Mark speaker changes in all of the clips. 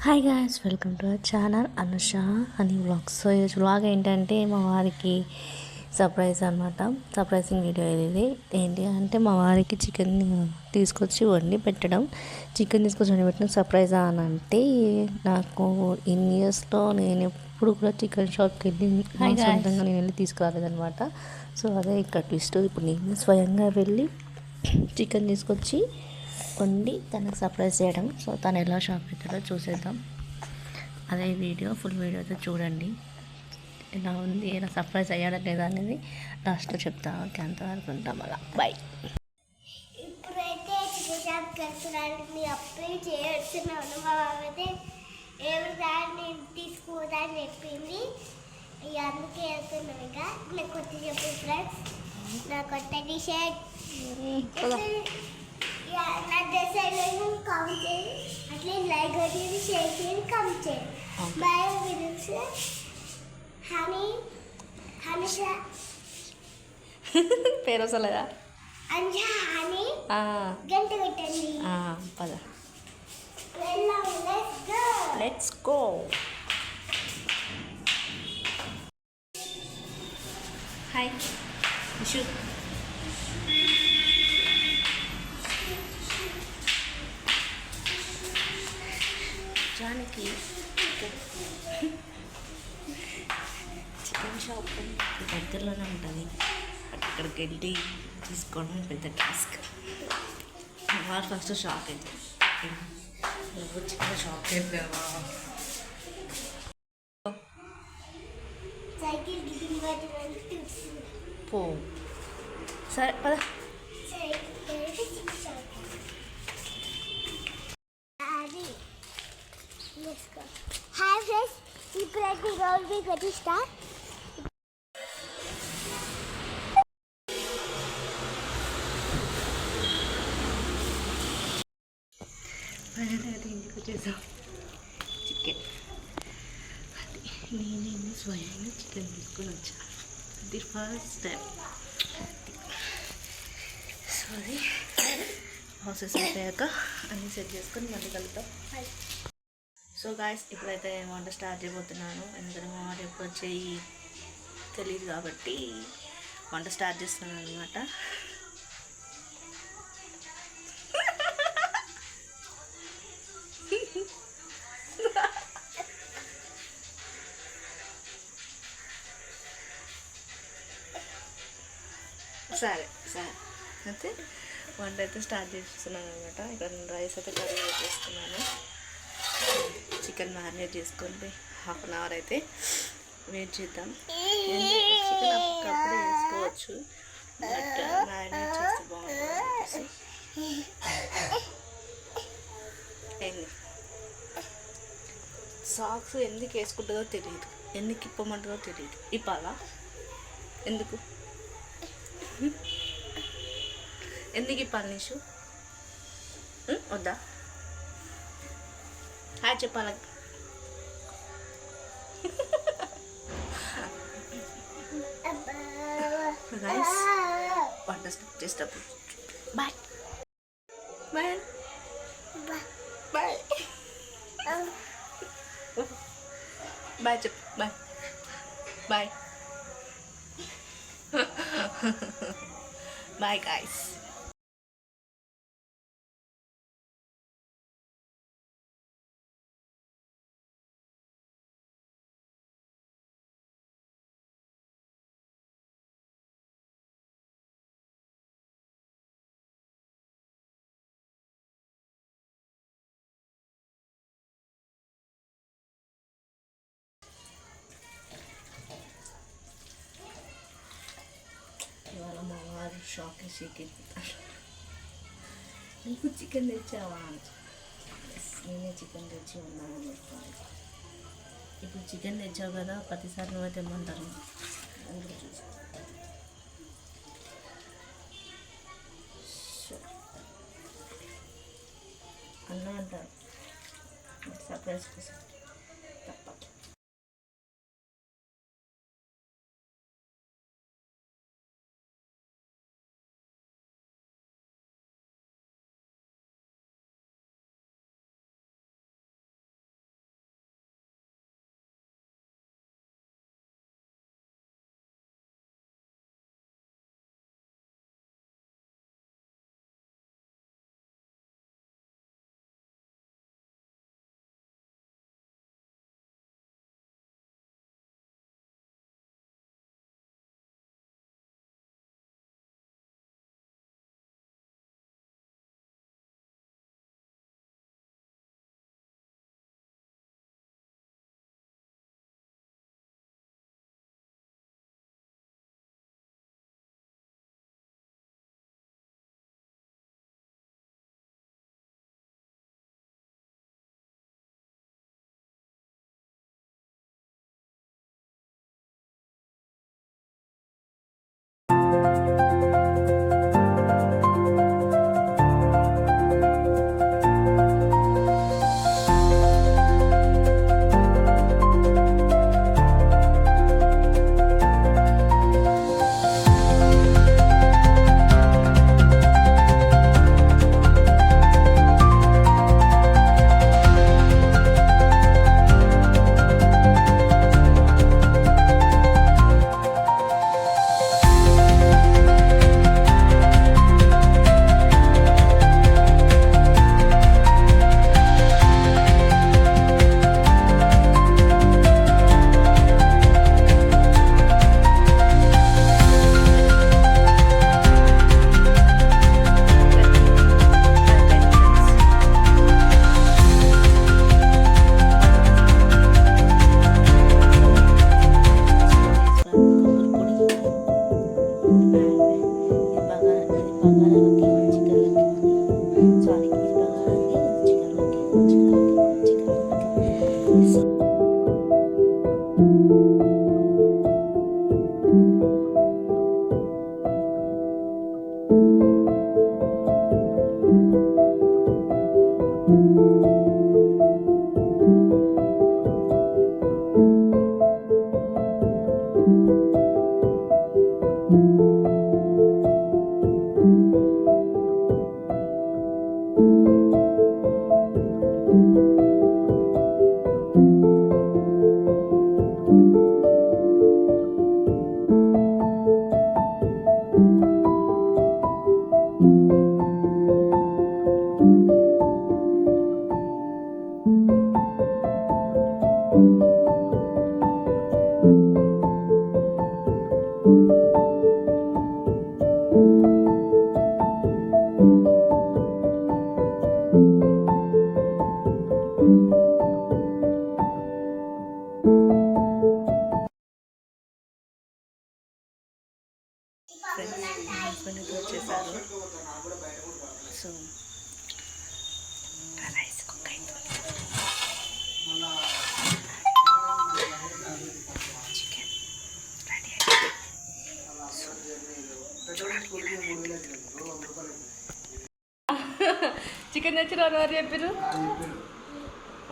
Speaker 1: Hi guys, welcome to our channel Anusha అని vlogs. So ఈరోజు vlog ఏంటంటే మా వారికి సర్ప్రైజ్ అనమాట. సర్ప్రైజింగ్ వీడియో ఇది. ఏంటి అంటే మా వారికి చికెన్ తీసుకొచ్చి వండి పెట్టడం. చికెన్ తీసుకొచ్చి వండి పెట్టడం సర్ప్రైజా అని అంటే, నాకు ఇన్ ఇయర్స్లో నేను ఎప్పుడు కూడా చికెన్ షాప్కి వెళ్ళి సొంతంగా నేను వెళ్ళి తీసుకురాలేదనమాట. సో అదే ఇక్కడ ట్విస్ట్. ఇప్పుడు నేను స్వయంగా వెళ్ళి చికెన్ తీసుకొచ్చి వండి తనకు సర్ప్రైజ్ చేయడం. సో తను ఎలా షాక్ అవుతాడో చూసేద్దాం. అదే వీడియో, ఫుల్ వీడియో అయితే చూడండి. ఎలా ఉంది, ఎలా సర్ప్రైజ్ అయ్యాడా లేదా అనేది లాస్ట్లో చెప్తా. ఓకే, అంతవరకు ఉంటాం అలా. బాయ్.
Speaker 2: ఇప్పుడైతే చికెన్ అప్పుడే చేస్తున్నాను. మా అయితే ఎవరి దాన్ని తీసుకుందని చెప్పింది. ఇక అందుకే వెళ్తున్నాం. ఇక నాకు కొత్త చెప్పి ఫ్రెండ్స్, నా కొత్త టీషర్ట్ నా డ్రెస్ అయినా కౌంట్ చేయండి. అట్లే లైక్ కొట్టేది, షేర్ చేయండి, కౌంట్ చేయండి. బాయ్ విడియోస్ హనీష
Speaker 1: పేరు వస్తలేదా?
Speaker 2: అంజా హనీ గంట కొట్టండి.
Speaker 1: పద,
Speaker 2: let's go.
Speaker 1: Let's go. Hi Ishu. జానికి చికెన్ షాప్ దగ్గరలోనే ఉంటుంది. అక్కడికి వెళ్ళి తీసుకోవడం పెద్ద టాస్క్. వారు ఫస్ట్ షాక్ అయితే నువ్వు చికెన్ షాప్ వెళ్ళావా? పో, సరే పద.
Speaker 2: హాయ్ ఫ్రెండ్స్, ఇప్పుడైతే గౌల్ బీ కొట్టిస్తా.
Speaker 1: అయితే ఇంటికి వచ్చేసాం. చికెన్ అది నేనేమో స్వయంగా చికెన్ తీసుకొని వచ్చాను. అది ఫస్ట్ టైం. సో అది ప్రాసెస్ అయిపోయాక అన్నీ సెట్ చేసుకొని మళ్ళీ కలుద్దాం. సో గాయస్, ఇప్పుడైతే వంట స్టార్ట్ చేయబోతున్నాను. ఎందుకంటే మా వాడు ఎప్పుడు వచ్చేయి తెలియదు కాబట్టి వంట స్టార్ట్ చేస్తున్నాను అనమాట. సరే సరే అయితే వంట అయితే స్టార్ట్ చేస్తున్నాను అనమాట. ఇక్కడ నేను రైస్ అయితే కర్రీ చేస్తున్నాను. చికెన్ మ్యారినేట్ చేసుకొని హాఫ్ అన్ అవర్ అయితే వెయిట్ చేద్దాం. చికెన్ అప్పుడే వేసుకోవచ్చు, బట్ మ్యారినేట్ చేస్తే బాగుంటుంది. ఏంది సాక్స్ ఎందుకు వేసుకుంటుందో తెలియదు, ఎందుకు ఇప్పమంటుందో తెలియదు. ఇప్పాలా? ఎందుకు ఎందుకు ఇప్పాలి నీషు? వద్దా? హాయ్ చెప్పాల. గైస్, వంట స్టార్ట్ చేసేటప్పుడు బాయ్ బాయ్ బాయ్ బాయ్ చెప్పు. Bye bye bye guys. ఇవాళ మా వారు షాక్ షేకెత్తుతారు. నీకు చికెన్ తెచ్చావా అని. నేనే చికెన్ తెచ్చి ఉన్నానని చెప్పాలి. ఇప్పుడు చికెన్ తెచ్చావు కదా, ప్రతిసారి నువ్వే తెమ్మంటారు. అందులో చూసి అన్న అంటారు సర్ప్రైజ్ కోసం. ఫ్రెండ్స్ మా హస్బెండ్ అయితే వచ్చేసారు. సో రైస్ కుక్ అవుతుంది. చికెన్ రెడీ అయింది. సో చూడండి చికెన్ తెచ్చిన ఎవరు చెప్పారు?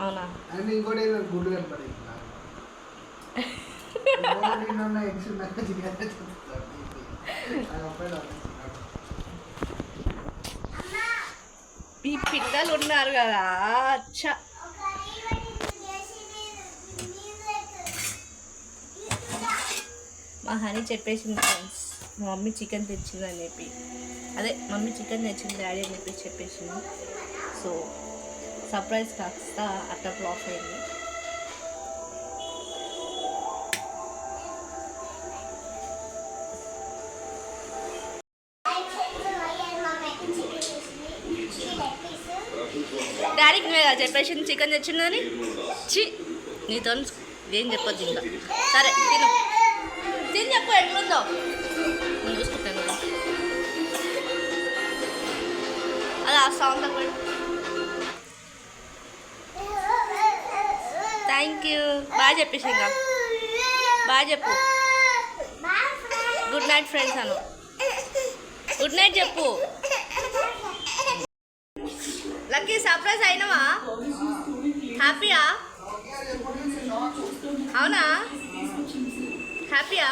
Speaker 1: అవునా?
Speaker 3: ఇంకోటి గుడ్డు కనపడి
Speaker 1: ఈ పిల్లలు ఉన్నారు కదా. అచ్చా మా హనీ చెప్పేసింది ఫ్రెండ్స్, మా మమ్మీ చికెన్ తెచ్చింది అని చెప్పి. అదే మమ్మీ చికెన్ తెచ్చింది డాడీ అని చెప్పి చెప్పేసింది. సో సర్ప్రైజ్ కాస్త అట్లా ఫ్లాప్ అయింది. డాడీకి నువ్వే కదా చెప్పేసింది చికెన్ తెచ్చిందని. నీతో ఏం చెప్పొద్దు ఇంకా. సరే తిను తిని చెప్పు ఎట్లుందో నేను చూసుకుంటాను. అలా సౌండ్ తక్కువ. Thank you. బాగా చెప్పేసి ఇంకా బాగా చెప్పు. గుడ్ నైట్ ఫ్రెండ్స్ అను. గుడ్ నైట్ చెప్పు. లక్కీ సర్ప్రైజ్ అయినవా? హ్యాపీయా? అవునా? హ్యాపీయా?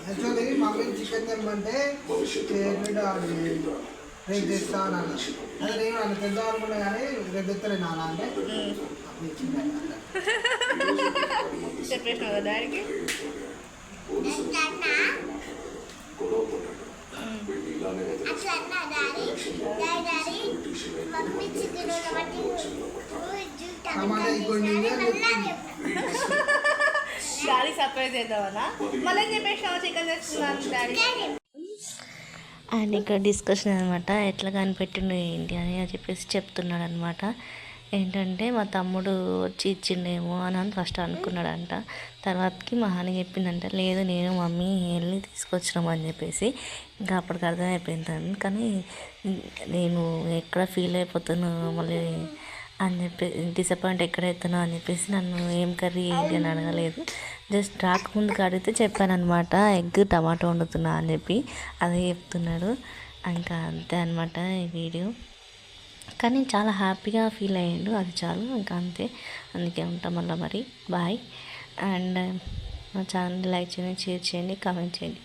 Speaker 3: యాక్చువల్లీ మమ్మీ చికెన్ తెమ్మంటే రేపు తెస్తా అని అన్న. అదే నేను అన్న తెద్దాం అనుకున్నా కానీ రేపు తెస్తాను నాన్న అంటే అప్పుడు ఇచ్చింది.
Speaker 1: చెప్పేసినావు కదా డాడీకి. డాడీ సర్ప్రైజ్ చేద్దామన్నా మళ్ళీ చెప్పేసినావా చికెన్ తెచ్చుకున్నాను డాడీ. అండ్ ఇక్కడ డిస్కషన్ అనమాట, ఎట్లా కనిపెట్టిండు ఏంటి అని చెప్పేసి చెప్తున్నాడు అనమాట. ఏంటంటే మా తమ్ముడు వచ్చి ఇచ్చిండేమో అని ఫస్ట్ అనుకున్నాడంట. తర్వాతకి మా హాని చెప్పిందంట, లేదు నేను మమ్మీ వెళ్ళి తీసుకొచ్చినామని చెప్పేసి. ఇంకా అప్పటికి అర్థమైపోయింది. కానీ నేను ఎక్కడ ఫీల్ అయిపోతాను మళ్ళీ అని చెప్పి డిసప్పాయింట్ ఎక్కడైతానో అని చెప్పేసి నన్ను ఏం కర్రీ ఏంటి అని అడగలేదు. జస్ట్ రాకముందుకు అడిగితే చెప్పానమాట, ఎగ్ టమాటో వండుతున్నా అని చెప్పి అదే చెప్తున్నాడు. ఇంకా అంతే అనమాట ఈ వీడియో. కానీ చాలా హ్యాపీగా ఫీల్ అయ్యాడు, అది చాలు ఇంకా అంతే. అందుకే ఉంటాం మళ్ళీ మరి. బాయ్. అండ్ మా ఛానల్ని లైక్ చేయండి, షేర్ చేయండి, కామెంట్ చేయండి.